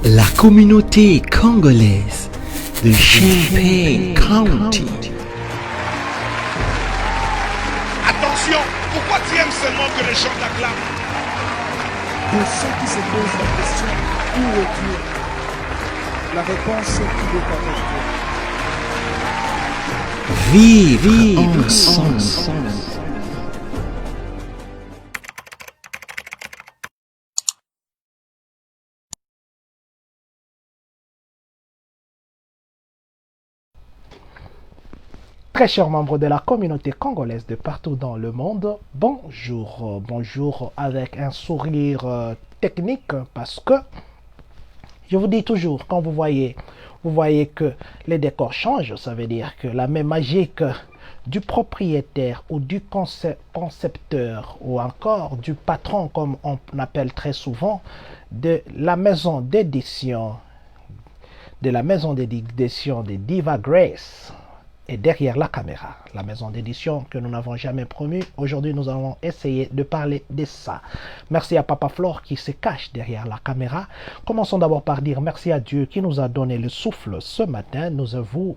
La communauté congolaise de Champaign County. Attention, pourquoi tu aimes seulement que les gens t'acclament? Pour ceux qui se posent la question, où est Dieu? La réponse est qu'il est avec toi. Vivre ensemble. Très chers membres de la communauté congolaise de partout dans le monde, bonjour, bonjour avec un sourire technique parce que je vous dis toujours, quand vous voyez que les décors changent, ça veut dire que la même magie du propriétaire ou du concepteur ou encore du patron, comme on appelle très souvent, de la maison d'édition de Diva Grace, et derrière la caméra, la maison d'édition que nous n'avons jamais promue. Aujourd'hui, nous allons essayer de parler de ça. Merci à Papa Flore qui se cache derrière la caméra. Commençons d'abord par dire merci à Dieu qui nous a donné le souffle ce matin. Nous avouons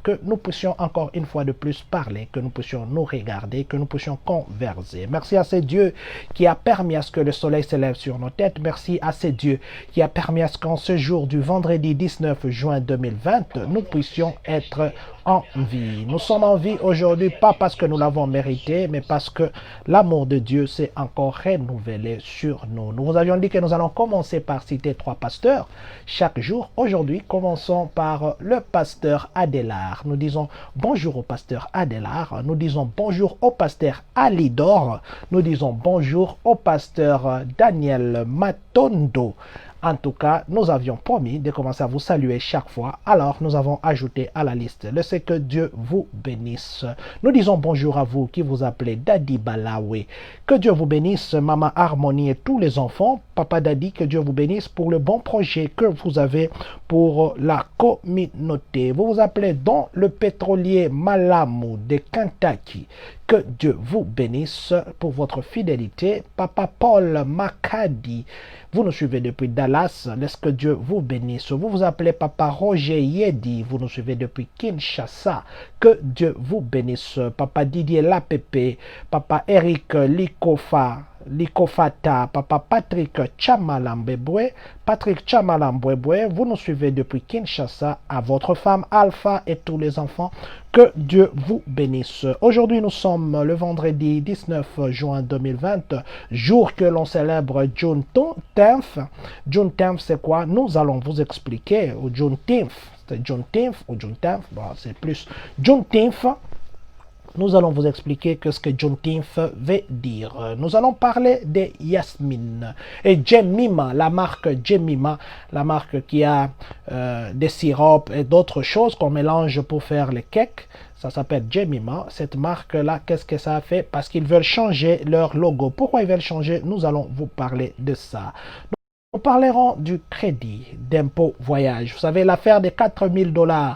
que nous puissions encore une fois de plus parler, que nous puissions nous regarder, que nous puissions converser. Merci à ce Dieu qui a permis à ce que le soleil s'élève sur nos têtes. Merci à ce Dieu qui a permis à ce qu'en ce jour du vendredi 19 juin 2020, nous puissions être en vie. Nous sommes en vie aujourd'hui, pas parce que nous l'avons mérité, mais parce que l'amour de Dieu s'est encore renouvelé sur nous. Nous vous avions dit que nous allons commencer par citer 3 pasteurs chaque jour. Aujourd'hui, commençons par le pasteur Adélard. Nous disons bonjour au pasteur Adélard. Nous disons bonjour au pasteur Alidor. Nous disons bonjour au pasteur Daniel Matondo. En tout cas, nous avions promis de commencer à vous saluer chaque fois. Alors, nous avons ajouté à la liste le c'est que Dieu vous bénisse. Nous disons bonjour à vous qui vous appelez Daddy Balawe. Que Dieu vous bénisse, Maman Harmonie et tous les enfants. Papa Daddy, que Dieu vous bénisse pour le bon projet que vous avez pour la communauté. Vous vous appelez Don le pétrolier Malamu de Kentucky. Que Dieu vous bénisse pour votre fidélité. Papa Paul Makadi, vous nous suivez depuis Dallas. Laisse que Dieu vous bénisse. Vous vous appelez Papa Roger Yedi. Vous nous suivez depuis Kinshasa. Que Dieu vous bénisse. Papa Didier Lapépé. Papa Eric Likofata, Papa Patrick Chamalambebwe, vous nous suivez depuis Kinshasa, à votre femme Alpha et tous les enfants, que Dieu vous bénisse. Aujourd'hui, nous sommes le vendredi 19 juin 2020, jour que l'on célèbre Juneteenth. Juneteenth, c'est quoi? Nous allons vous expliquer. Juneteenth, c'est Juneteenth ou Juneteenth, bon, c'est plus Juneteenth. Nous allons vous expliquer ce que Juneteenth veut dire. Nous allons parler de Yasmine et Jemima, la marque Jemima, la marque qui a des sirops et d'autres choses qu'on mélange pour faire les cakes. Ça s'appelle Jemima. Cette marque-là, qu'est-ce que ça a fait? Parce qu'ils veulent changer leur logo. Pourquoi ils veulent changer? Nous allons vous parler de ça. Nous parlerons du crédit d'impôt voyage. Vous savez, l'affaire des 4 000 $.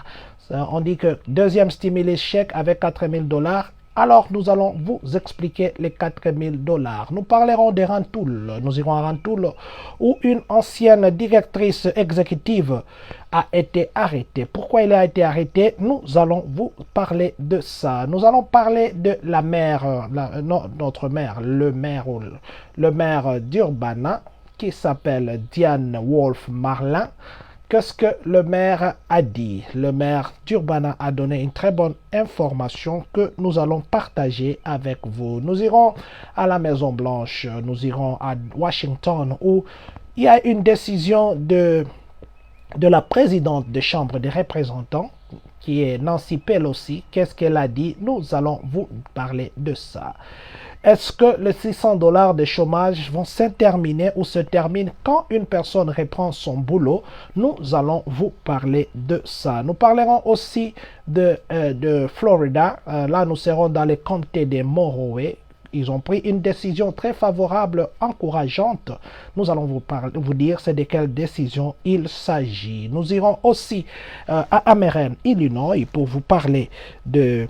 On dit que deuxième stimulus chèque avec 4 000 $. Alors, nous allons vous expliquer les 4 000 $. Nous parlerons de Rantoul. Nous irons à Rantoul où une ancienne directrice exécutive a été arrêtée. Pourquoi elle a été arrêtée? Nous allons vous parler de ça. Nous allons parler de la maire, notre maire, le maire d'Urbana qui s'appelle Diane Wolf Marlin. Qu'est-ce que le maire a dit? Le maire d'Urbana a donné une très bonne information que nous allons partager avec vous. Nous irons à la Maison Blanche, nous irons à Washington où il y a une décision de la présidente de Chambre des représentants qui est Nancy Pelosi. Qu'est-ce qu'elle a dit? Nous allons vous parler de ça. Est-ce que les 600 $ de chômage vont s'interminer ou se terminent quand une personne reprend son boulot? Nous allons vous parler de ça. Nous parlerons aussi de Florida. Là, nous serons dans les comtés de Monroe. Ils ont pris une décision très favorable, encourageante. Nous allons vous dire c'est de quelle décision il s'agit. Nous irons aussi à Ameren, Illinois, pour vous parler de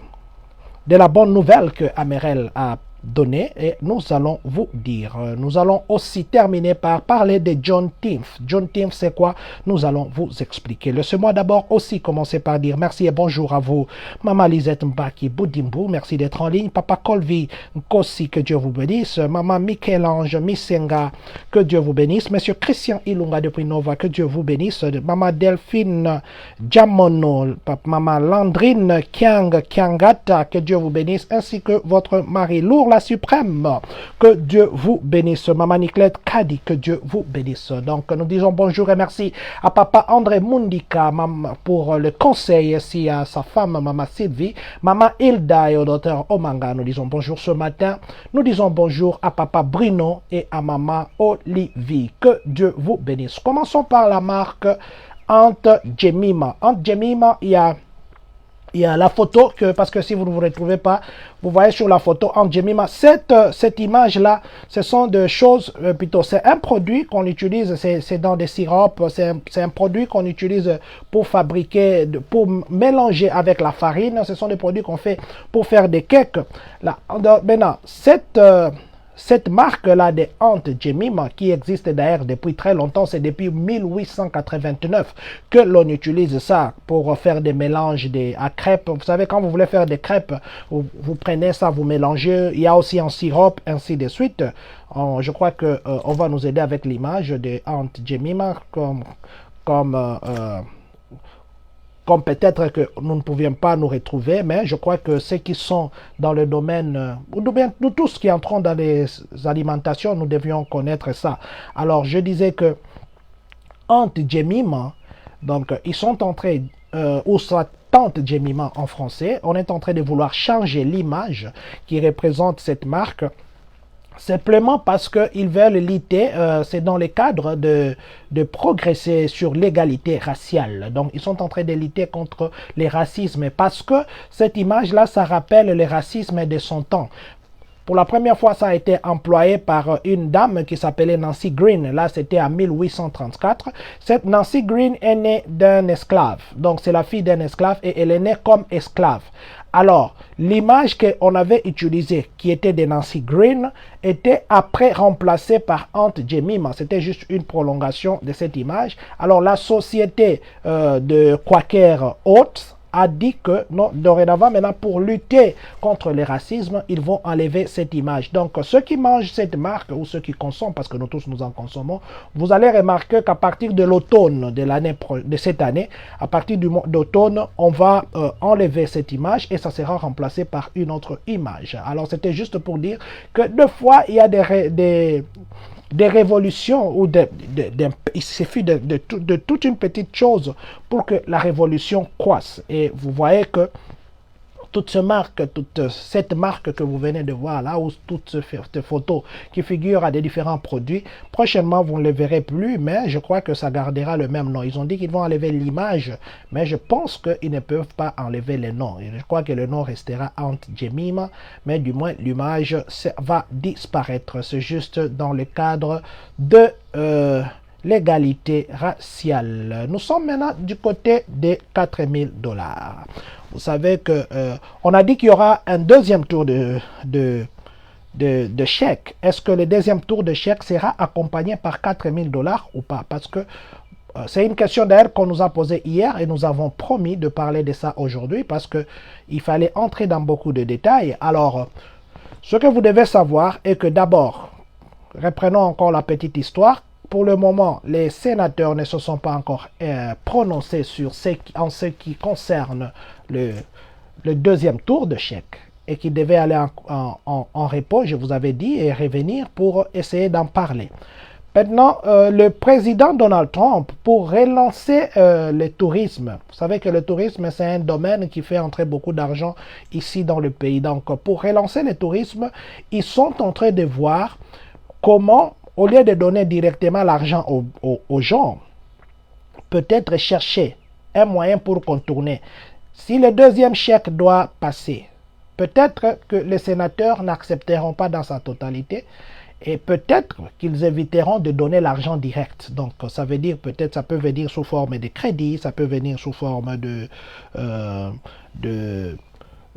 la bonne nouvelle que Amerel a donner et nous allons vous dire. Nous allons aussi terminer par parler de John Timph. John Timph, c'est quoi? Nous allons vous expliquer. Laissez-moi d'abord aussi commencer par dire merci et bonjour à vous. Maman Lisette Mbaki Boudimbu, merci d'être en ligne. Papa Colvi Nkossi, que Dieu vous bénisse. Maman Michel-Ange Misenga, que Dieu vous bénisse. Monsieur Christian Ilunga depuis Nova, que Dieu vous bénisse. Maman Delphine Jamono, Maman Landrine Kiangata, que Dieu vous bénisse, ainsi que votre mari Lourd la Suprême, que Dieu vous bénisse. Maman Niclette Kadi, que Dieu vous bénisse. Donc nous disons bonjour et merci à Papa André Mundika pour le conseil, ainsi à sa femme Maman Sylvie, Maman Hilda et au docteur Omanga. Nous disons bonjour ce matin. Nous disons bonjour à Papa Bruno et à Maman Olivier. Que Dieu vous bénisse. Commençons par la marque Aunt Jemima. Aunt Jemima, il y a la photo, parce que si vous ne vous retrouvez pas, vous voyez sur la photo Aunt Jemima, cette image-là, ce sont des choses, plutôt, c'est un produit qu'on utilise, c'est dans des sirops, c'est un produit qu'on utilise pour fabriquer, pour mélanger avec la farine, ce sont des produits qu'on fait pour faire des cakes. Là, maintenant, cette marque-là de Aunt Jemima, qui existe d'ailleurs depuis très longtemps, c'est depuis 1889 que l'on utilise ça pour faire des mélanges à crêpes. Vous savez, quand vous voulez faire des crêpes, vous prenez ça, vous mélangez. Il y a aussi un sirop, ainsi de suite. Je crois qu'on va nous aider avec l'image de Aunt Jemima comme peut-être que nous ne pouvions pas nous retrouver, mais je crois que ceux qui sont dans le domaine, ou bien nous tous qui entrons dans les alimentations, nous devions connaître ça. Alors, je disais que Aunt Jemima, donc ils sont en train, ou soit Tante Jemima en français, on est en train de vouloir changer l'image qui représente cette marque, simplement parce qu'ils veulent lutter, c'est dans le cadre de progresser sur l'égalité raciale. Donc, ils sont en train de lutter contre les racismes parce que cette image-là, ça rappelle le racisme de son temps. Pour la première fois, ça a été employé par une dame qui s'appelait Nancy Green. Là, c'était en 1834. Cette Nancy Green est née d'un esclave. Donc, c'est la fille d'un esclave et elle est née comme esclave. Alors, l'image qu'on avait utilisée, qui était de Nancy Green, était après remplacée par Aunt Jemima. C'était juste une prolongation de cette image. Alors, la société de Quaker Oats a dit que non, dorénavant, maintenant, pour lutter contre le racisme, ils vont enlever cette image. Donc, ceux qui mangent cette marque ou ceux qui consomment, parce que nous tous nous en consommons, vous allez remarquer qu'à partir de l'automne de cette année, à partir d'automne, on va enlever cette image et ça sera remplacé par une autre image. Alors, c'était juste pour dire que deux fois, il y a des révolutions, ou il suffit de toute une petite chose pour que la révolution croisse. Et vous voyez que toute cette marque que vous venez de voir là, ou toutes ces photos qui figurent à des différents produits, prochainement vous ne les verrez plus, mais je crois que ça gardera le même nom. Ils ont dit qu'ils vont enlever l'image, mais je pense qu'ils ne peuvent pas enlever le nom. Et je crois que le nom restera Aunt Jemima, mais du moins l'image va disparaître. C'est juste dans le cadre de l'égalité raciale. Nous sommes maintenant du côté des 4 000 $. Vous savez que on a dit qu'il y aura un deuxième tour de chèque. Est-ce que le deuxième tour de chèque sera accompagné par 4 000 $ ou pas? Parce que c'est une question d'ailleurs qu'on nous a posée hier et nous avons promis de parler de ça aujourd'hui parce qu'il fallait entrer dans beaucoup de détails. Alors, ce que vous devez savoir est que d'abord, reprenons encore la petite histoire. Pour le moment, les sénateurs ne se sont pas encore prononcés sur en ce qui concerne le deuxième tour de chèque et qui devait aller en repos, je vous avais dit, et revenir pour essayer d'en parler. Maintenant, le président Donald Trump, pour relancer le tourisme, vous savez que le tourisme, c'est un domaine qui fait entrer beaucoup d'argent ici dans le pays. Donc, pour relancer le tourisme, ils sont en train de voir comment, au lieu de donner directement l'argent aux gens, peut-être chercher un moyen pour contourner. Si le deuxième chèque doit passer, peut-être que les sénateurs n'accepteront pas dans sa totalité et peut-être qu'ils éviteront de donner l'argent direct. Donc, ça veut dire, peut-être, ça peut venir sous forme de crédit, ça peut venir sous forme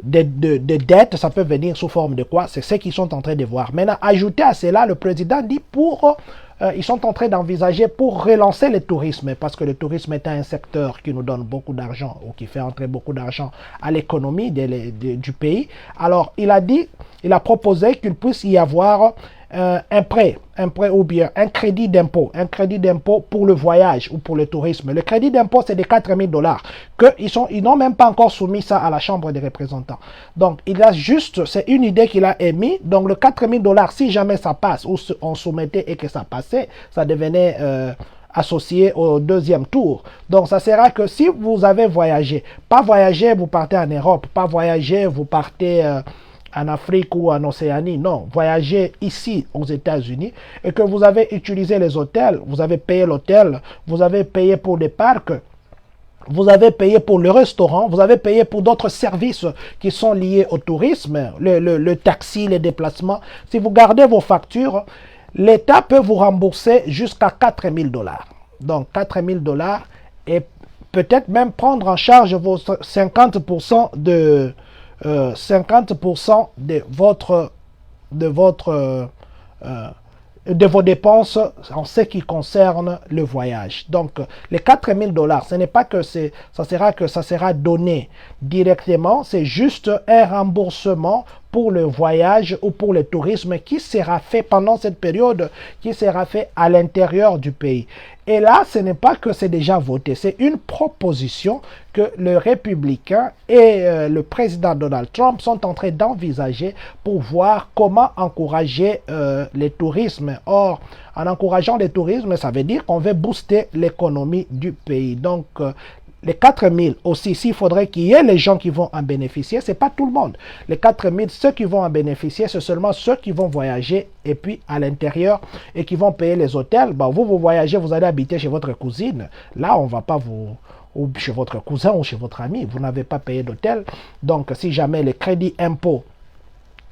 de dettes, ça peut venir sous forme de quoi? C'est ce qu'ils sont en train de voir. Maintenant, ajouter à cela, le président dit ils sont en train d'envisager pour relancer le tourisme, parce que le tourisme est un secteur qui nous donne beaucoup d'argent, ou qui fait entrer beaucoup d'argent à l'économie du pays. Alors, il a proposé qu'il puisse y avoir un prêt ou bien un crédit d'impôt pour le voyage ou pour le tourisme. Le crédit d'impôt, c'est de 4 000 $. Ils n'ont même pas encore soumis ça à la Chambre des représentants. Donc, c'est une idée qu'il a émise. Donc, le 4 000 $, si jamais ça passe, ou on soumettait et que ça passait, ça devenait associé au deuxième tour. Donc, ça sera que si vous avez voyagé, pas voyager, vous partez en Europe, pas voyager, vous partez en Afrique ou en Océanie, non, voyager ici aux États-Unis et que vous avez utilisé les hôtels, vous avez payé l'hôtel, vous avez payé pour les parcs, vous avez payé pour le restaurant, vous avez payé pour d'autres services qui sont liés au tourisme, le taxi, les déplacements. Si vous gardez vos factures, l'État peut vous rembourser jusqu'à 4 000 $. Donc 4 000 $ et peut-être même prendre en charge vos 50% de 50% de vos dépenses en ce qui concerne le voyage. Donc, les 4 000 $, ce n'est pas que ça sera donné directement, c'est juste un remboursement pour le voyage ou pour le tourisme qui sera fait pendant cette période, qui sera fait à l'intérieur du pays. Et là, ce n'est pas que c'est déjà voté, c'est une proposition que le républicain et le président Donald Trump sont en train d'envisager pour voir comment encourager le tourisme. Or, en encourageant le tourisme, ça veut dire qu'on veut booster l'économie du pays. Donc, les 4 000 aussi, s'il faudrait qu'il y ait les gens qui vont en bénéficier, ce n'est pas tout le monde. Les 4 000, ceux qui vont en bénéficier, c'est seulement ceux qui vont voyager et puis à l'intérieur et qui vont payer les hôtels. Bon, vous voyagez, vous allez habiter chez votre cousine. Là, on ne va pas ou chez votre cousin ou chez votre ami. Vous n'avez pas payé d'hôtel. Donc, si jamais le crédit impôt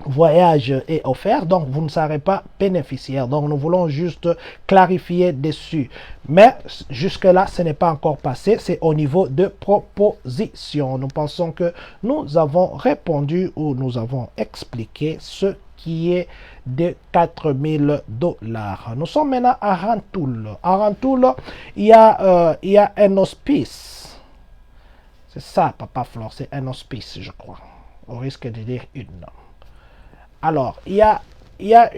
voyage est offert, donc vous ne serez pas bénéficiaire. Donc nous voulons juste clarifier dessus. Mais jusque-là, ce n'est pas encore passé. C'est au niveau de proposition. Nous pensons que nous avons répondu ou nous avons expliqué ce qui est de 4 000 $. Nous sommes maintenant à Rantoul. À Rantoul, il y a un hospice. C'est ça, Papa Flore, c'est un hospice, je crois. Au risque de dire une. Alors, il y a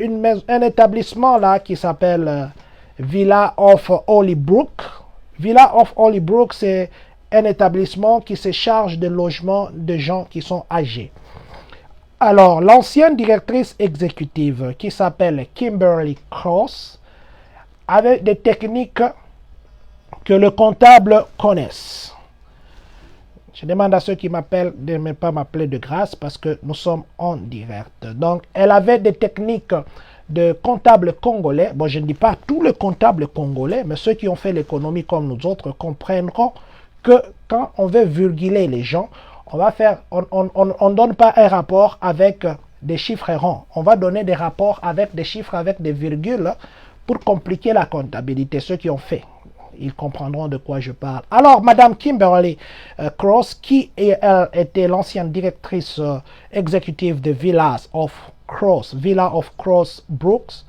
un établissement là qui s'appelle Villa of Hollybrook. Villa of Hollybrook, c'est un établissement qui se charge de logement de gens qui sont âgés. Alors, l'ancienne directrice exécutive qui s'appelle Kimberly Cross avait des techniques que le comptable connaisse. Je demande à ceux qui m'appellent de ne pas m'appeler de grâce parce que nous sommes en direct. Donc, elle avait des techniques de comptables congolais. Bon, je ne dis pas tous les comptables congolais, mais ceux qui ont fait l'économie comme nous autres comprendront que quand on veut virguler les gens, on ne donne pas un rapport avec des chiffres ronds. On va donner des rapports avec des chiffres, avec des virgules pour compliquer la comptabilité. Ceux qui ont fait, ils comprendront de quoi je parle. Alors, Madame Kimberly Cross, qui était l'ancienne directrice exécutive de Villa of Cross Brooks,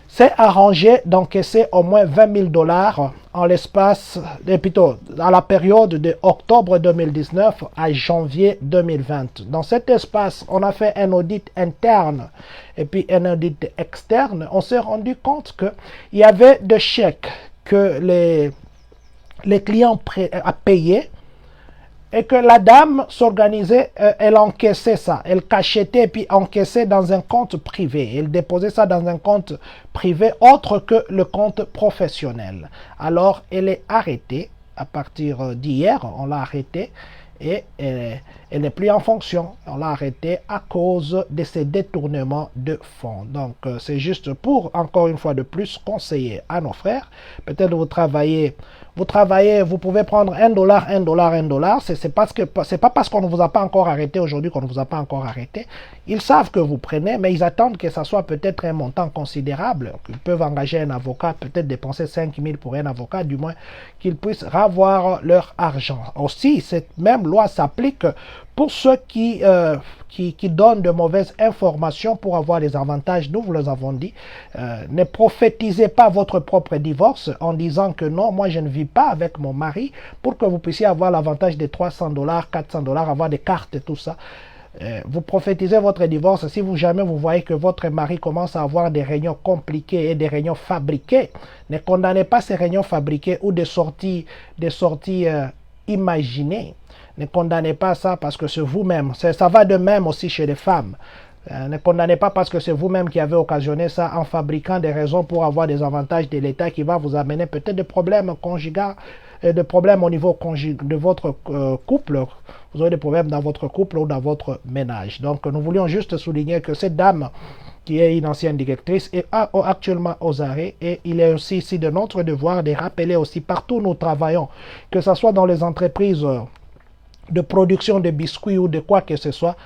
s'est arrangé d'encaisser au moins 20 000 $ en l'espace, plutôt à la période de octobre 2019 à janvier 2020. Dans cet espace, on a fait un audit interne et puis un audit externe. On s'est rendu compte qu'il y avait des chèques que les clients a payé et que la dame s'organisait, elle encaissait ça, elle cachetait et puis encaissait dans un compte privé. Elle déposait ça dans un compte privé autre que le compte professionnel. Alors, elle est arrêtée à partir d'hier, on l'a arrêtée et elle n'est plus en fonction. On l'a arrêtée à cause de ces détournements de fonds. Donc, c'est juste pour, encore une fois de plus, conseiller à nos frères. Peut-être vous travaillez, vous pouvez prendre $1. C'est pas parce qu'on ne vous a pas encore arrêté aujourd'hui qu'on ne vous a pas encore arrêté. Ils savent que vous prenez, mais ils attendent que ça soit peut-être un montant considérable. Ils peuvent engager un avocat, peut-être dépenser 5 000 pour un avocat, du moins qu'ils puissent avoir leur argent. Aussi, cette même loi s'applique Pour ceux qui donnent de mauvaises informations pour avoir des avantages, nous vous les avons dit, ne prophétisez pas votre propre divorce en disant que non, moi je ne vis pas avec mon mari, pour que vous puissiez avoir l'avantage des $300, $400, avoir des cartes et tout ça. Vous prophétisez votre divorce si jamais vous voyez que votre mari commence à avoir des réunions compliquées et des réunions fabriquées. Ne condamnez pas ces réunions fabriquées ou des sorties imaginées. Ne condamnez pas ça parce que c'est vous-même. Ça va de même aussi chez les femmes. Ne condamnez pas parce que c'est vous-même qui avez occasionné ça en fabriquant des raisons pour avoir des avantages de l'État qui va vous amener peut-être des problèmes conjugaux, des problèmes au niveau de votre couple. Vous aurez des problèmes dans votre couple ou dans votre ménage. Donc nous voulions juste souligner que cette dame qui est une ancienne directrice est actuellement aux arrêts, et il est aussi ici de notre devoir de rappeler aussi partout où nous travaillons, que ce soit dans les entreprises de production de biscuits ou de quoi que ce soit,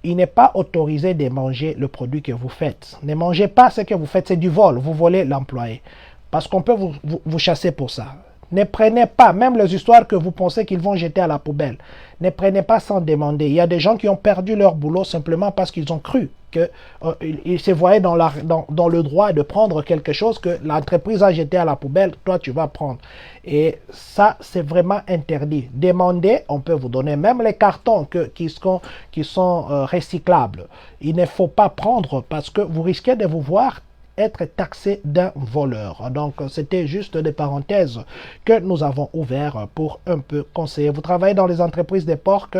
il n'est pas autorisé de manger le produit que vous faites. Ne mangez pas ce que vous faites, c'est du vol. Vous volez l'employé. Parce qu'on peut vous chasser pour ça. Ne prenez pas, même les histoires que vous pensez qu'ils vont jeter à la poubelle, ne prenez pas sans demander. Il y a des gens qui ont perdu leur boulot simplement parce qu'ils ont cru qu'ils se voyaient dans le droit de prendre quelque chose que l'entreprise a jeté à la poubelle, toi tu vas prendre. Et ça, c'est vraiment interdit. Demandez, on peut vous donner même les cartons qui sont recyclables. Il ne faut pas prendre parce que vous risquez de vous voir être taxé d'un voleur. Donc, c'était juste des parenthèses que nous avons ouvertes pour un peu conseiller. Vous travaillez dans les entreprises de porc,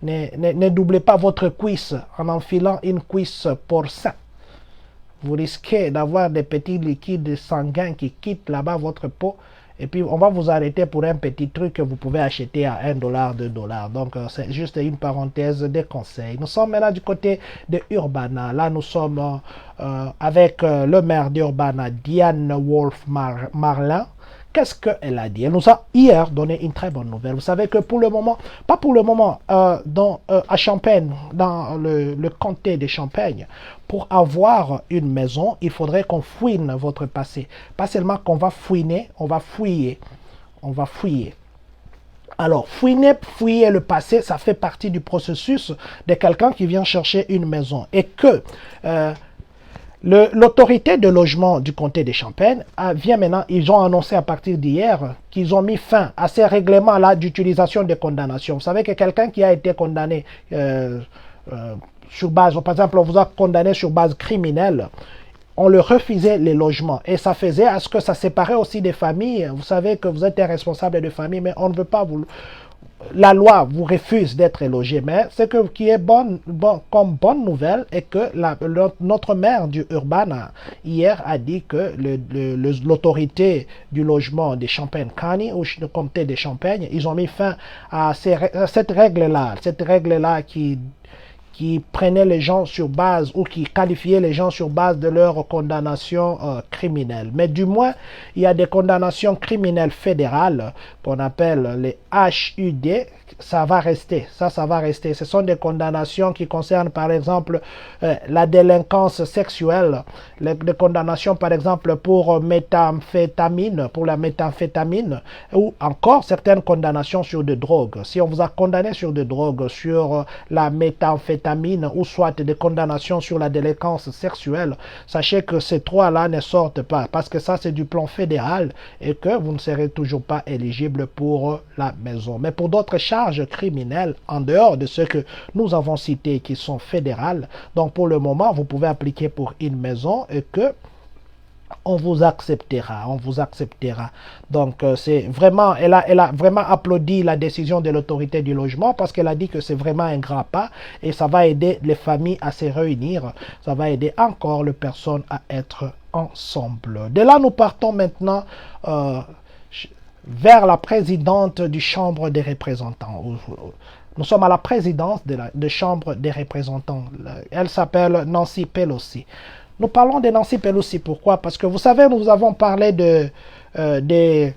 ne doublez pas votre cuisse en enfilant une cuisse porcin. Vous risquez d'avoir des petits liquides sanguins qui quittent là-bas votre peau. Et puis, on va vous arrêter pour un petit truc que vous pouvez acheter à $1, $2. Donc, c'est juste une parenthèse de conseils. Nous sommes maintenant du côté de Urbana. Là, nous sommes avec le maire d'Urbana, Diane Wolf Marlin. Qu'est-ce qu'elle a dit? Elle nous a hier donné une très bonne nouvelle. Vous savez que pour le moment, pas pour le moment, à Champagne, dans le comté de Champagne, pour avoir une maison, il faudrait qu'on fouine votre passé. Pas seulement qu'on va fouiner, on va fouiller. On va fouiller. Alors, fouiller le passé, ça fait partie du processus de quelqu'un qui vient chercher une maison. Et que l'autorité de logement du comté de Champagne vient maintenant, ils ont annoncé à partir d'hier qu'ils ont mis fin à ces règlements-là d'utilisation des condamnations. Vous savez que quelqu'un qui a été condamné sur base, par exemple, on vous a condamné sur base criminelle, on leur refusait les logements. Et ça faisait à ce que ça séparait aussi des familles. Vous savez que vous êtes un responsable de famille, mais on ne veut pas vous... La loi vous refuse d'être logé, mais ce qui est comme bonne nouvelle est que notre maire du Urbana hier a dit que l'autorité du logement de Champagne County ou le comté de Champagne, ils ont mis fin à cette règle-là qui prenait les gens sur base ou qui qualifiait les gens sur base de leur condamnation criminelle. Mais du moins, il y a des condamnations criminelles fédérales qu'on appelle les HUD. Ça va rester, ça va rester. Ce sont des condamnations qui concernent par exemple la délinquance sexuelle, des condamnations par exemple pour la méthamphétamine, ou encore certaines condamnations sur des drogues. Si on vous a condamné sur des drogues, sur la méthamphétamine ou soit des condamnations sur la délinquance sexuelle, sachez que ces trois-là ne sortent pas parce que ça c'est du plan fédéral et que vous ne serez toujours pas éligible pour la maison. Mais pour d'autres charges criminelles en dehors de ce que nous avons cité qui sont fédérales, donc pour le moment vous pouvez appliquer pour une maison et que on vous acceptera. Donc c'est vraiment, elle a vraiment applaudi la décision de l'autorité du logement parce qu'elle a dit que c'est vraiment un grand pas et ça va aider les familles à se réunir, ça va aider encore les personnes à être ensemble. De là nous partons maintenant vers la présidente du Chambre des représentants. Nous sommes à la présidence de Chambre des représentants. Elle s'appelle Nancy Pelosi. Nous parlons de Nancy Pelosi. Pourquoi? Parce que vous savez, nous avons parlé des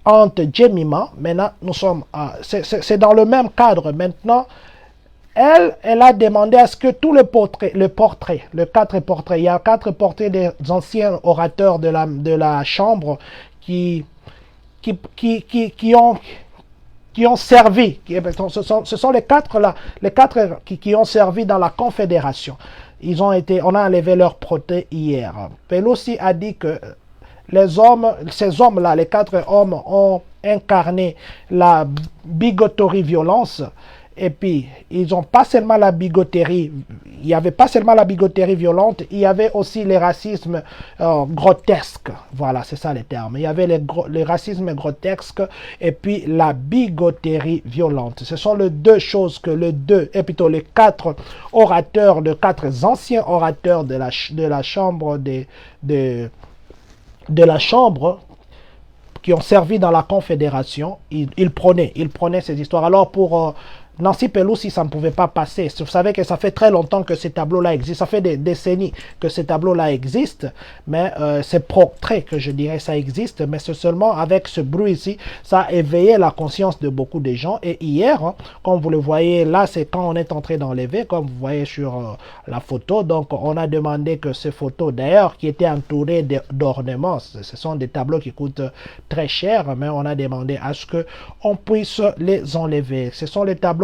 Aunt Jemima. Maintenant, nous sommes c'est dans le même cadre. Maintenant, elle a demandé à ce que tous les portraits, les 4 portraits, il y a 4 portraits des anciens orateurs de la Chambre qui qui ont servi, ce sont les quatre là, qui ont servi dans la Confédération. On a enlevé leur protée hier. Pelosi a dit que ces hommes-là, les 4 hommes ont incarné la bigoterie violence. Et puis, ils n'ont pas seulement la bigoterie, il n'y avait pas seulement la bigoterie violente, il y avait aussi les racismes grotesques. Voilà, c'est ça les termes. Il y avait les racismes grotesques et puis la bigoterie violente. Ce sont les deux choses que les 4 orateurs, les 4 anciens orateurs de la chambre de la chambre qui ont servi dans la Confédération, ils prenaient ces histoires. Alors pour Nancy Pelosi, ça ne pouvait pas passer. Vous savez que ça fait très longtemps que ces tableaux-là existent. Ça fait des décennies que ces tableaux-là existent. Mais c'est portrait que je dirais ça existe. Mais c'est seulement avec ce bruit ici, ça a éveillé la conscience de beaucoup de gens. Et hier, hein, comme vous le voyez, là, c'est quand on est entré dans l'éveil, comme vous voyez sur la photo. Donc, on a demandé que ces photos, d'ailleurs, qui étaient entourées d'ornements, ce sont des tableaux qui coûtent très cher, mais on a demandé à ce qu'on puisse les enlever. Ce sont les tableaux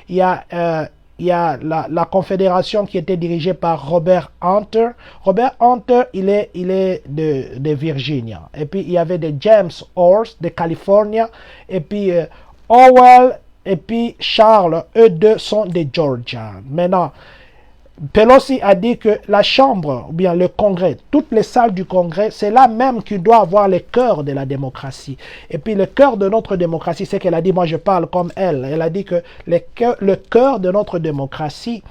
il y a la Confédération qui était dirigée par Robert Hunter. Robert Hunter, il est de Virginia. Et puis, il y avait des James Horst de Californie. Et puis, Howell et puis Charles, eux deux sont de Georgia. Maintenant, Pelosi a dit que la Chambre, ou bien le Congrès, toutes les salles du Congrès, c'est là même qu'il doit avoir le cœur de la démocratie. Et puis le cœur de notre démocratie, c'est qu'elle a dit, moi je parle comme elle, elle a dit que le cœur de notre démocratie,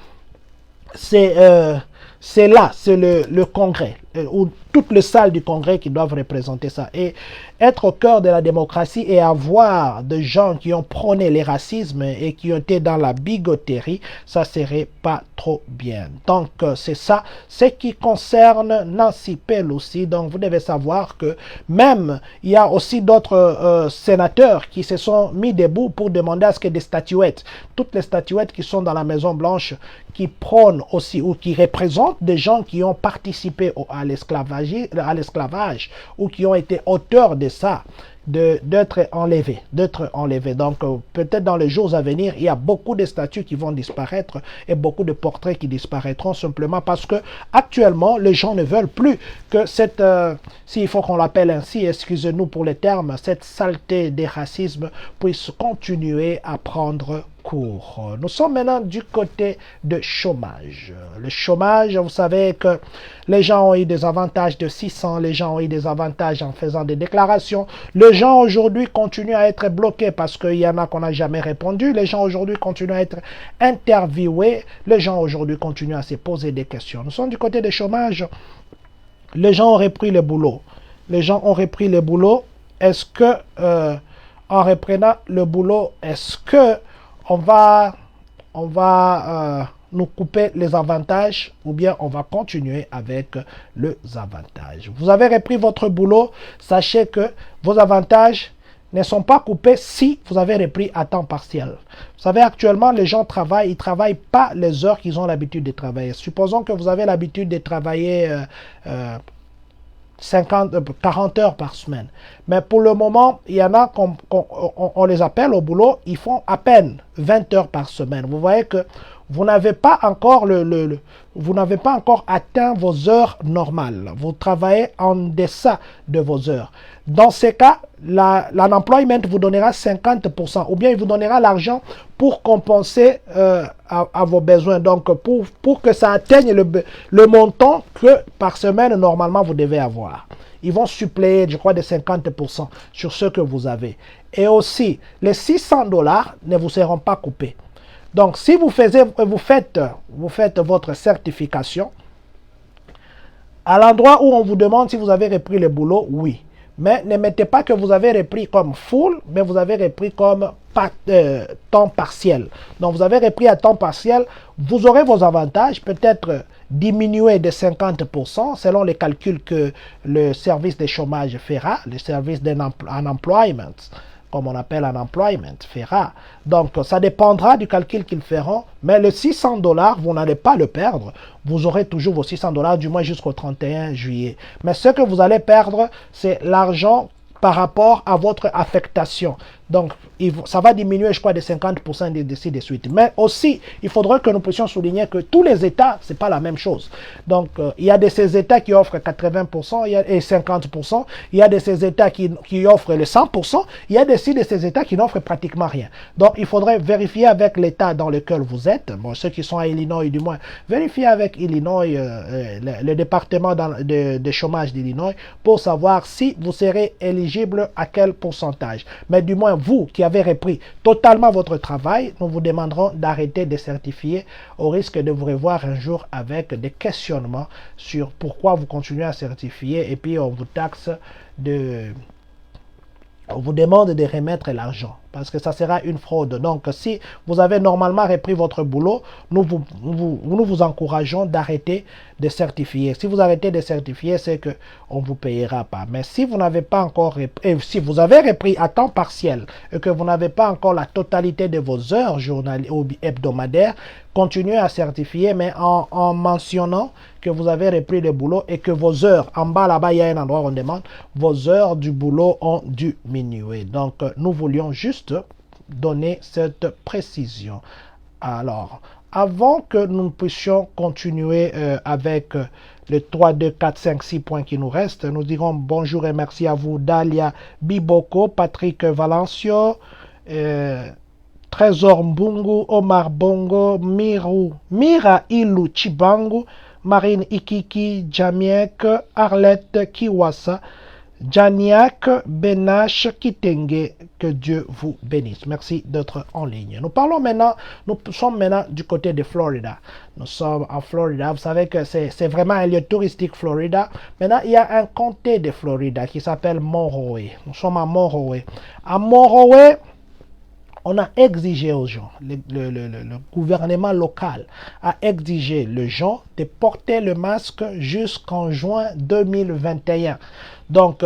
c'est là, c'est le Congrès, ou toutes les salles du Congrès qui doivent représenter ça. Et être au cœur de la démocratie et avoir des gens qui ont prôné les racismes et qui ont été dans la bigoterie, ça serait pas trop bien. Donc, c'est ça, ce qui concerne Nancy Pelosi. Donc, vous devez savoir que même, il y a aussi d'autres sénateurs qui se sont mis debout pour demander à ce que des statuettes, toutes les statuettes qui sont dans la Maison Blanche, qui prônent aussi ou qui représentent des gens qui ont participé à l'esclavage ou qui ont été auteurs de ça, d'être enlevés. Donc, peut-être dans les jours à venir, il y a beaucoup de statues qui vont disparaître et beaucoup de portraits qui disparaîtront simplement parce que actuellement, les gens ne veulent plus que cette, s'il faut qu'on l'appelle ainsi, excusez-nous pour les termes, cette saleté des racismes puisse continuer à prendre cours. Nous sommes maintenant du côté de chômage. Le chômage, vous savez que les gens ont eu des avantages de 600, les gens ont eu des avantages en faisant des déclarations. Les gens aujourd'hui continuent à être bloqués parce qu'il y en a qu'on n'a jamais répondu. Les gens aujourd'hui continuent à être interviewés. Les gens aujourd'hui continuent à se poser des questions. Nous sommes du côté du chômage. Les gens ont repris le boulot. Les gens ont repris le boulot. Est-ce que, en reprenant le boulot, est-ce que on va nous couper les avantages ou bien on va continuer avec les avantages? Vous avez repris votre boulot, sachez que vos avantages ne sont pas coupés si vous avez repris à temps partiel. Vous savez, actuellement, les gens travaillent, ils ne travaillent pas les heures qu'ils ont l'habitude de travailler. Supposons que vous avez l'habitude de travailler 40 heures par semaine. Mais pour le moment, il y en a on les appelle au boulot, ils font à peine 20 heures par semaine. Vous voyez que vous n'avez pas encore vous n'avez pas encore atteint vos heures normales. Vous travaillez en deçà de vos heures. Dans ces cas, l'unemployment vous donnera 50% ou bien il vous donnera l'argent pour compenser à vos besoins. Donc, pour que ça atteigne le montant que par semaine, normalement, vous devez avoir. Ils vont suppléer, je crois, de 50% sur ce que vous avez. Et aussi, les $600 ne vous seront pas coupés. Donc, si vous faites votre certification, à l'endroit où on vous demande si vous avez repris le boulot, oui. Mais ne mettez pas que vous avez repris comme full, mais vous avez repris comme temps partiel. Donc, vous avez repris à temps partiel, vous aurez vos avantages, peut-être diminués de 50% selon les calculs que le service de chômage fera, le service d'unemployment, comme on appelle unemployment, fera. Donc, ça dépendra du calcul qu'ils feront, mais le $600, vous n'allez pas le perdre. Vous aurez toujours vos $600, du moins jusqu'au 31 juillet. Mais ce que vous allez perdre, c'est l'argent par rapport à votre affectation. Donc, ça va diminuer, je crois, de 50% d'ici de suite. Mais aussi, il faudrait que nous puissions souligner que tous les États, c'est pas la même chose. Donc, il y a de ces États qui offrent 80% et 50%. Il y a de ces États qui offrent le 100%. Il y a de ces États qui n'offrent pratiquement rien. Donc, il faudrait vérifier avec l'État dans lequel vous êtes. Bon, ceux qui sont à Illinois, du moins, vérifiez avec Illinois, le département de chômage d'Illinois, pour savoir si vous serez éligible à quel pourcentage. Mais du moins, vous qui avez repris totalement votre travail, nous vous demanderons d'arrêter de certifier au risque de vous revoir un jour avec des questionnements sur pourquoi vous continuez à certifier et puis on vous taxe on vous demande de remettre l'argent parce que ça sera une fraude. Donc, si vous avez normalement repris votre boulot, nous vous encourageons d'arrêter de certifier. Si vous arrêtez de certifier, c'est que on vous payera pas. Mais si vous n'avez pas encore repris, si vous avez repris à temps partiel et que vous n'avez pas encore la totalité de vos heures journalières ou hebdomadaires, continuez à certifier, mais en mentionnant que vous avez repris le boulot et que vos heures, en bas là-bas, il y a un endroit où on demande, vos heures du boulot ont diminué. Donc, nous voulions juste donner cette précision. Alors, avant que nous puissions continuer avec les 3, 2, 4, 5, 6 points qui nous restent, nous dirons bonjour et merci à vous, Dalia Biboko, Patrick Valencio, Trésor Mbungu, Omar Bongo, Mira Ilu Chibangu, Marine Ikiki, Jamiek, Arlette Kiwasa, Janiak Benache Kitenge, que Dieu vous bénisse. Merci d'être en ligne. Nous sommes maintenant du côté de Florida. Nous sommes en Florida. Vous savez que c'est vraiment un lieu touristique, Florida. Maintenant, il y a un comté de Florida qui s'appelle Monroe. Nous sommes à Monroe. À Monroe, on a exigé aux gens, le gouvernement local a exigé aux gens de porter le masque jusqu'en juin 2021. Donc,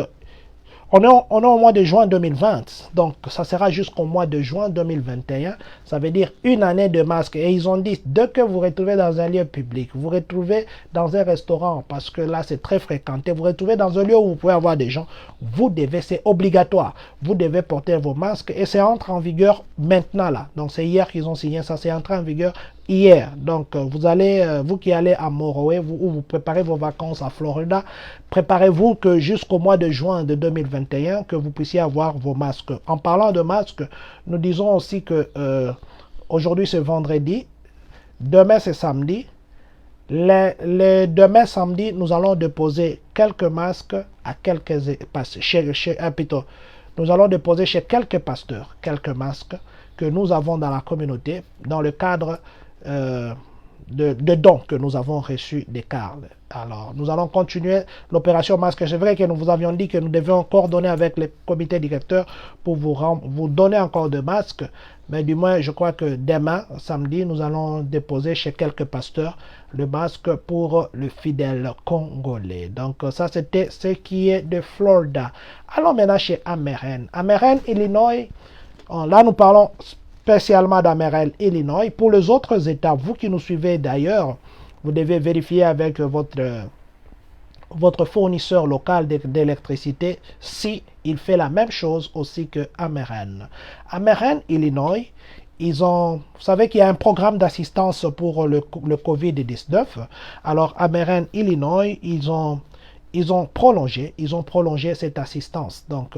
on est au mois de juin 2020, donc ça sera jusqu'au mois de juin 2021. Ça veut dire une année de masque. Et ils ont dit, dès que vous vous retrouvez dans un lieu public, vous vous retrouvez dans un restaurant, parce que là c'est très fréquenté, vous vous retrouvez dans un lieu où vous pouvez avoir des gens, vous devez, c'est obligatoire, vous devez porter vos masques et c'est entre en vigueur maintenant là. Donc c'est hier qu'ils ont signé ça, c'est entré en vigueur hier. Donc vous qui allez à Monroe, vous préparez vos vacances à Florida, préparez-vous que jusqu'au mois de juin de 2021 que vous puissiez avoir vos masques. En parlant de masques, nous disons aussi que aujourd'hui c'est vendredi, demain c'est samedi. Demain samedi, nous allons déposer quelques masques à nous allons déposer chez quelques pasteurs quelques masques que nous avons dans la communauté dans le cadre de dons que nous avons reçus des Carles. Alors, nous allons continuer l'opération masque. C'est vrai que nous vous avions dit que nous devions coordonner avec le comité directeur pour vous donner encore de masques. Mais du moins, je crois que demain, samedi, nous allons déposer chez quelques pasteurs le masque pour le fidèle congolais. Donc, ça, c'était ce qui est de Florida. Allons maintenant chez Ameren. Ameren, Illinois. Là, nous parlons spécialement d'Ameren, Illinois. Pour les autres États, vous qui nous suivez d'ailleurs, vous devez vérifier avec votre fournisseur local d'électricité si il fait la même chose aussi que Ameren. Ameren, Illinois, vous savez qu'il y a un programme d'assistance pour le COVID-19. Alors, Ameren, Illinois, ils ont prolongé cette assistance. Donc,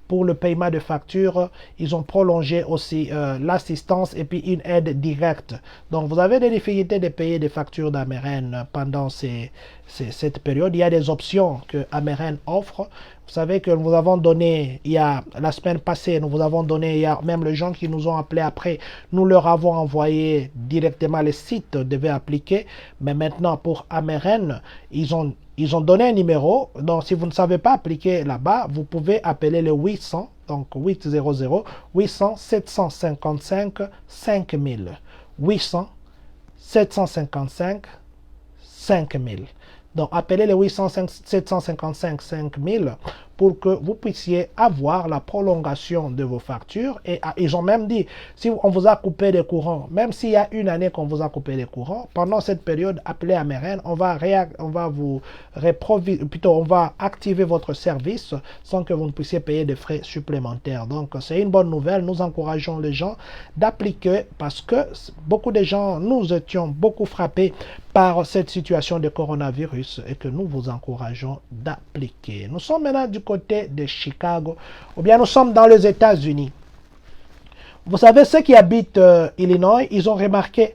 pour le paiement de factures, ils ont prolongé aussi l'assistance et puis une aide directe. Donc, vous avez des difficultés de payer des factures d'Ameren pendant cette période. Il y a des options que Ameren offre. Vous savez que nous vous avons donné, la semaine passée, nous vous avons donné, il y a même les gens qui nous ont appelés après, nous leur avons envoyé directement les sites devaient appliquer. Mais maintenant, pour Ameren, ils ont donné un numéro. Donc, si vous ne savez pas appliquer là-bas, vous pouvez appeler le 800, donc 800 755 5000. 800 755 5000. Donc, appelez le 800 755 5000 pour que vous puissiez avoir la prolongation de vos factures. Et ils ont même dit, si on vous a coupé les courants, même s'il y a une année qu'on vous a coupé les courants, pendant cette période, appelez Ameren, on va activer votre service sans que vous ne puissiez payer de frais supplémentaires. Donc, c'est une bonne nouvelle. Nous encourageons les gens d'appliquer parce que beaucoup de gens, nous étions beaucoup frappés par cette situation de coronavirus et que nous vous encourageons d'appliquer. Nous sommes maintenant du côté de Chicago, ou bien nous sommes dans les États-Unis. Vous savez, ceux qui habitent Illinois, ils ont remarqué,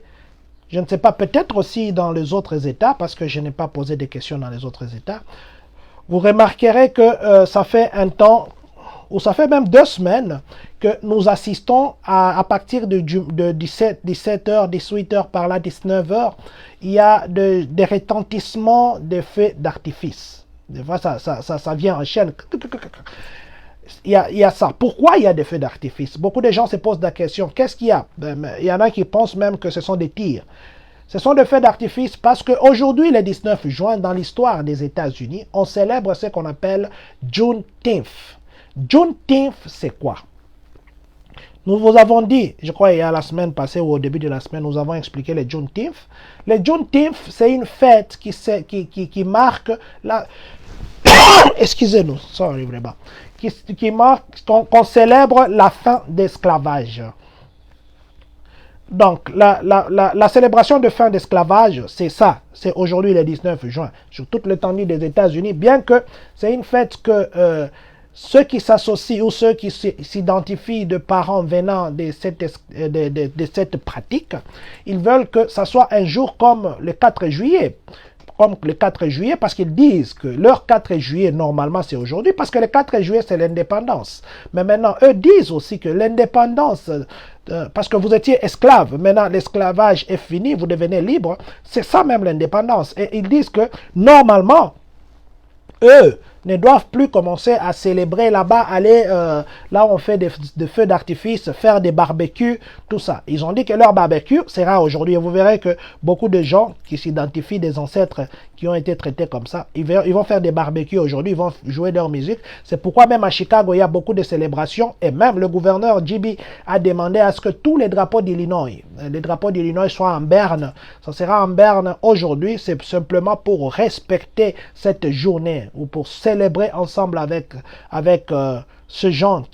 je ne sais pas, peut-être aussi dans les autres États, parce que je n'ai pas posé de questions dans les autres États, vous remarquerez que ça fait un temps, ou ça fait même 2 semaines, que nous assistons à partir de 17h, 18h, par là 19h, il y a des retentissements de feux d'artifice. Des fois, ça vient en chaîne. Il y a ça. Pourquoi il y a des feux d'artifice? Beaucoup de gens se posent la question, qu'est-ce qu'il y a? Il y en a qui pensent même que ce sont des tirs. Ce sont des feux d'artifice parce qu'aujourd'hui, le 19 juin, dans l'histoire des États-Unis, on célèbre ce qu'on appelle Juneteenth. Juneteenth, c'est quoi? Nous vous avons dit, je crois il y a la semaine passée ou au début de la semaine, nous avons expliqué le Juneteenth. Le Juneteenth, c'est une fête qui marque la... Excusez-nous, sorry vraiment. Qui marque qu'on célèbre la fin d'esclavage. Donc, la célébration de fin d'esclavage, c'est ça. C'est aujourd'hui le 19 juin, sur toute l'étendue des États-Unis, bien que c'est une fête que... ceux qui s'associent ou ceux qui s'identifient de parents venant de cette pratique, ils veulent que ça soit un jour comme le 4 juillet. Comme le 4 juillet, parce qu'ils disent que leur 4 juillet, normalement, c'est aujourd'hui, parce que le 4 juillet, c'est l'indépendance. Mais maintenant, eux disent aussi que l'indépendance, parce que vous étiez esclave, maintenant l'esclavage est fini, vous devenez libre, c'est ça même l'indépendance. Et ils disent que, normalement, eux ne doivent plus commencer à célébrer là-bas, aller là où on fait des feux d'artifice, faire des barbecues, tout ça. Ils ont dit que leur barbecue sera aujourd'hui. Et vous verrez que beaucoup de gens qui s'identifient des ancêtres qui ont été traités comme ça, ils vont faire des barbecues aujourd'hui, ils vont jouer leur musique. C'est pourquoi même à Chicago, il y a beaucoup de célébrations. Et même le gouverneur J.B. a demandé à ce que tous les drapeaux d'Illinois, soient en berne. Ça sera en berne aujourd'hui. C'est simplement pour respecter cette journée ou pour célébrer ensemble avec ce gens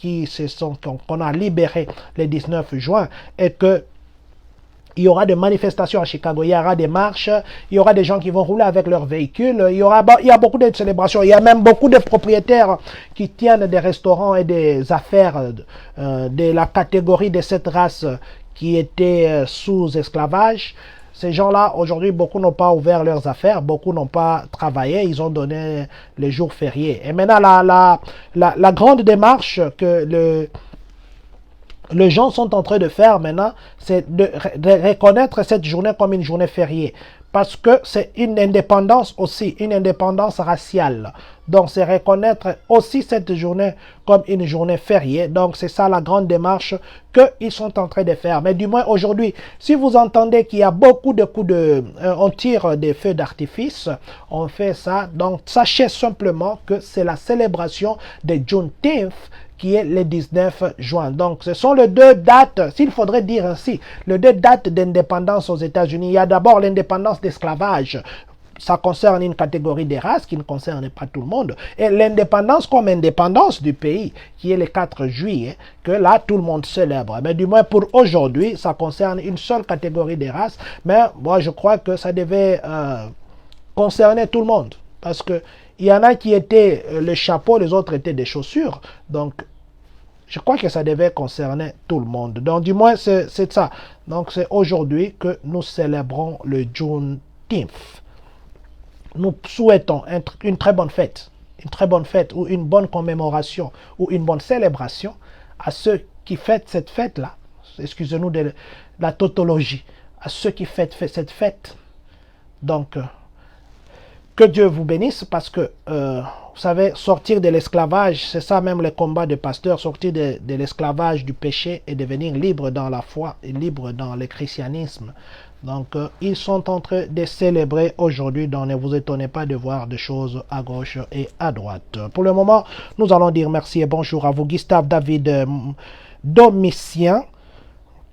qu'on a libérés le 19 juin et que il y aura des manifestations à Chicago, il y aura des marches, il y aura des gens qui vont rouler avec leurs véhicules, il y a beaucoup de célébrations, il y a même beaucoup de propriétaires qui tiennent des restaurants et des affaires de la catégorie de cette race qui était sous esclavage. Ces gens-là, aujourd'hui, beaucoup n'ont pas ouvert leurs affaires, beaucoup n'ont pas travaillé, ils ont donné les jours fériés. Et maintenant, la grande démarche que les gens sont en train de faire maintenant, c'est de reconnaître cette journée comme une journée fériée. Parce que c'est une indépendance aussi, une indépendance raciale. Donc, c'est reconnaître aussi cette journée comme une journée fériée. Donc, c'est ça la grande démarche qu'ils sont en train de faire. Mais du moins, aujourd'hui, si vous entendez qu'il y a beaucoup de on tire des feux d'artifice, on fait ça. Donc, sachez simplement que c'est la célébration de Juneteenth qui est le 19 juin. Donc, ce sont les 2 dates, s'il faudrait dire ainsi, les 2 dates d'indépendance aux États-Unis. Il y a d'abord l'indépendance d'esclavage. Ça concerne une catégorie de races qui ne concerne pas tout le monde. Et l'indépendance comme indépendance du pays, qui est le 4 juillet, que là, tout le monde célèbre. Mais du moins, pour aujourd'hui, ça concerne une seule catégorie de races. Mais moi, je crois que ça devait concerner tout le monde. Parce que il y en a qui étaient le chapeau, les autres étaient des chaussures. Donc, je crois que ça devait concerner tout le monde. Donc, du moins, c'est ça. Donc, c'est aujourd'hui que nous célébrons le Juneteenth. Nous souhaitons une très bonne fête. Une très bonne fête ou une bonne commémoration ou une bonne célébration à ceux qui fêtent cette fête-là. Excusez-nous de la tautologie. À ceux qui fêtent cette fête. Donc, que Dieu vous bénisse parce que, vous savez, sortir de l'esclavage, c'est ça même le combat de pasteur, sortir de l'esclavage du péché et devenir libre dans la foi et libre dans le christianisme. Donc, ils sont en train de célébrer aujourd'hui, donc ne vous étonnez pas de voir des choses à gauche et à droite. Pour le moment, nous allons dire merci et bonjour à vous, Gustave David Domitien.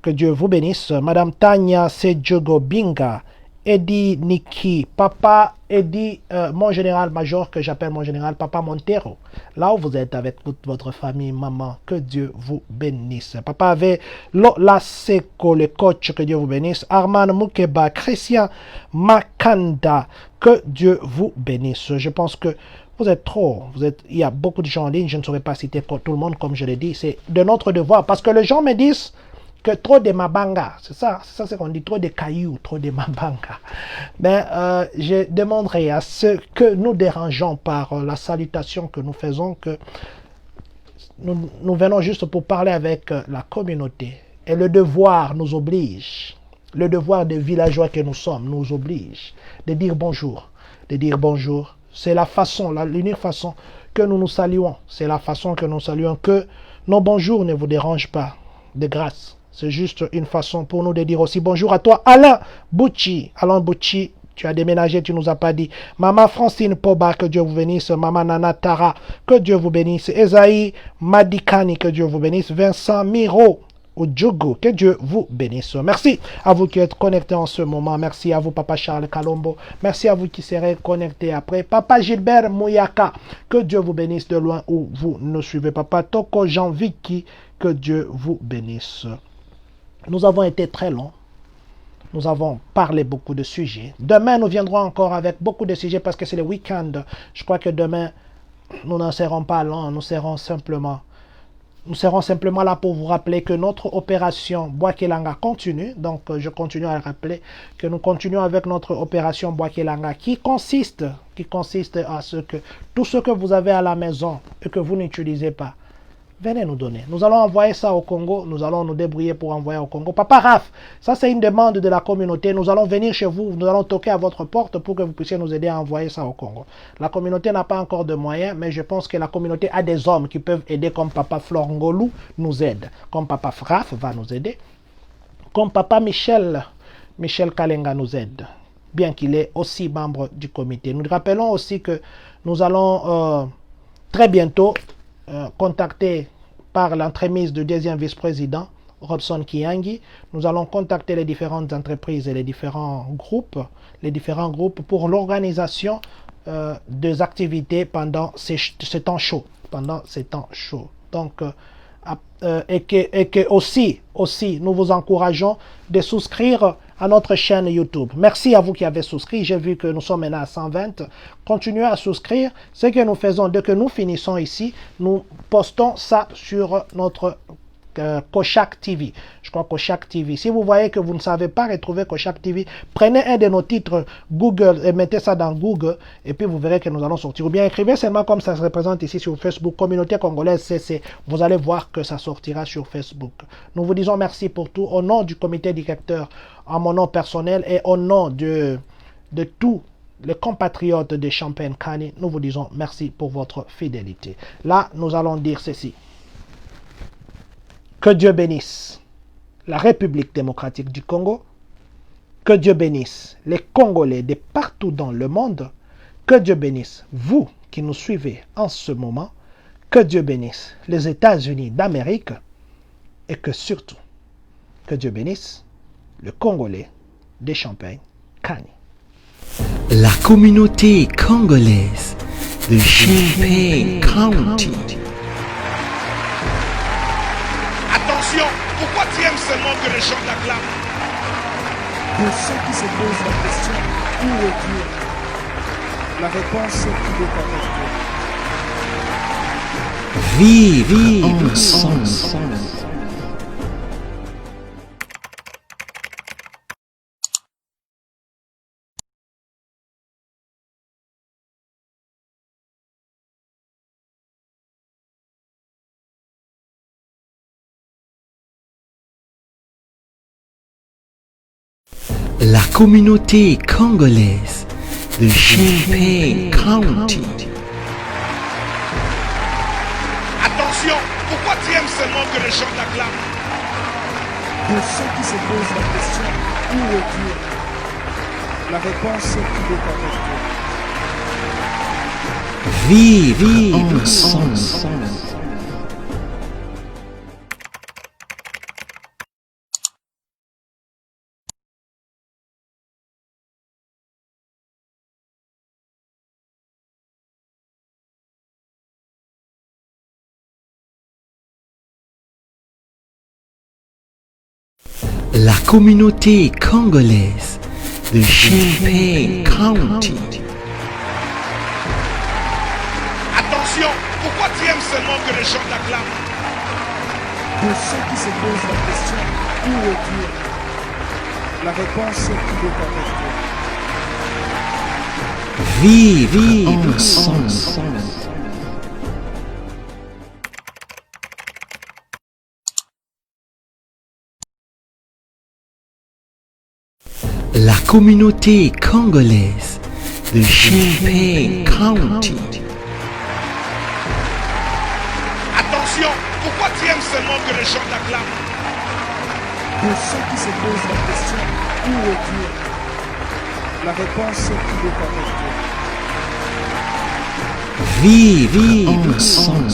Que Dieu vous bénisse. Madame Tania Sejogo Binga, Eddie Niki, Papa Eddie, mon général-major que j'appelle mon général Papa Montero. Là où vous êtes avec toute votre famille, maman, que Dieu vous bénisse. Papa avait Lola Seko, le coach, que Dieu vous bénisse. Arman Mukeba, Christian Makanda, que Dieu vous bénisse. Je pense que vous êtes trop, il y a beaucoup de gens en ligne, je ne saurais pas citer tout le monde, comme je l'ai dit, c'est de notre devoir, parce que les gens me disent que trop de mabanga, c'est ça c'est qu'on dit, trop de cailloux, trop de mabanga. Mais je demanderai à ceux que nous dérangeons par la salutation que nous faisons, que nous venons juste pour parler avec la communauté. Et le devoir nous oblige, le devoir des villageois que nous sommes nous oblige de dire bonjour, de dire bonjour. C'est la façon, l'unique façon que nous nous saluons. C'est la façon que nous saluons, que nos bonjours ne vous dérangent pas, de grâce. C'est juste une façon pour nous de dire aussi bonjour à toi, Alain Bouchi. Alain Bouchi, tu as déménagé, tu nous as pas dit. Maman Francine Poba, que Dieu vous bénisse. Maman Nana Tara, que Dieu vous bénisse. Esaïe Madikani, que Dieu vous bénisse. Vincent Miro Oudjougou, que Dieu vous bénisse. Merci à vous qui êtes connectés en ce moment. Merci à vous, Papa Charles Kalombo. Merci à vous qui serez connectés après. Papa Gilbert Mouyaka, que Dieu vous bénisse de loin où vous nous suivez. Papa Toko Jean Vicky, que Dieu vous bénisse. Nous avons été très longs. Nous avons parlé beaucoup de sujets. Demain, nous viendrons encore avec beaucoup de sujets parce que c'est le week-end. Je crois que demain, nous n'en serons pas longs. Nous serons simplement là pour vous rappeler que notre opération Boakelanga continue. Donc, je continue à rappeler que nous continuons avec notre opération Boakelanga qui consiste à ce que tout ce que vous avez à la maison et que vous n'utilisez pas, venez nous donner. Nous allons envoyer ça au Congo. Nous allons nous débrouiller pour envoyer au Congo. Papa Raph, ça c'est une demande de la communauté. Nous allons venir chez vous. Nous allons toquer à votre porte pour que vous puissiez nous aider à envoyer ça au Congo. La communauté n'a pas encore de moyens, mais je pense que la communauté a des hommes qui peuvent aider, comme Papa Florangolou nous aide, comme Papa Raph va nous aider, comme Papa Michel Kalenga nous aide, bien qu'il est aussi membre du comité. Nous rappelons aussi que nous allons très bientôt contacté par l'entremise du deuxième vice-président, Robson Kiangi. Nous allons contacter les différentes entreprises et les différents groupes pour l'organisation des activités pendant ces temps chauds. Donc, et que aussi, nous vous encourageons de souscrire à notre chaîne YouTube. Merci à vous qui avez souscrit. J'ai vu que nous sommes maintenant à 120. Continuez à souscrire. Ce que nous faisons, dès que nous finissons ici, nous postons ça sur notre Kochak TV. Je crois Kochak TV. Si vous voyez que vous ne savez pas retrouver Kochak TV, prenez un de nos titres Google et mettez ça dans Google et puis vous verrez que nous allons sortir. Ou bien écrivez seulement comme ça se représente ici sur Facebook, Communauté Congolaise CC. Vous allez voir que ça sortira sur Facebook. Nous vous disons merci pour tout. Au nom du comité directeur, en mon nom personnel et au nom de tous les compatriotes de Champagne-Kani, nous vous disons merci pour votre fidélité. Là, nous allons dire ceci. Que Dieu bénisse la République démocratique du Congo. Que Dieu bénisse les Congolais de partout dans le monde. Que Dieu bénisse vous qui nous suivez en ce moment. Que Dieu bénisse les États-Unis d'Amérique. Et que surtout, que Dieu bénisse le Congolais de Champagne-Kani. La communauté congolaise de Champagne County. Attention, pourquoi tu aimes seulement que les gens t'acclament? Pour ceux qui se posent la question, où est Dieu? La réponse qui est avec Dieu. Vivre ensemble. La communauté congolaise de Champagne County. Attention, pourquoi tu aimes seulement que les gens t'acclament? Pour ceux qui se posent la question, Où est Dieu? La réponse est qu'il est avec toi. Vivre ensemble. La communauté congolaise de Champaign County. Attention, pourquoi tu aimes seulement que les gens t'acclament? Pour ceux qui se posent la question, où est Dieu? La réponse est qu'il est avec toi. Vivre ensemble. La communauté congolaise de Champaign County. Attention, pourquoi tu aimes seulement que les gens t'acclament? Pour ceux qui se posent la question, où est Dieu? La réponse est qu'il est avec toi. Vivre ensemble.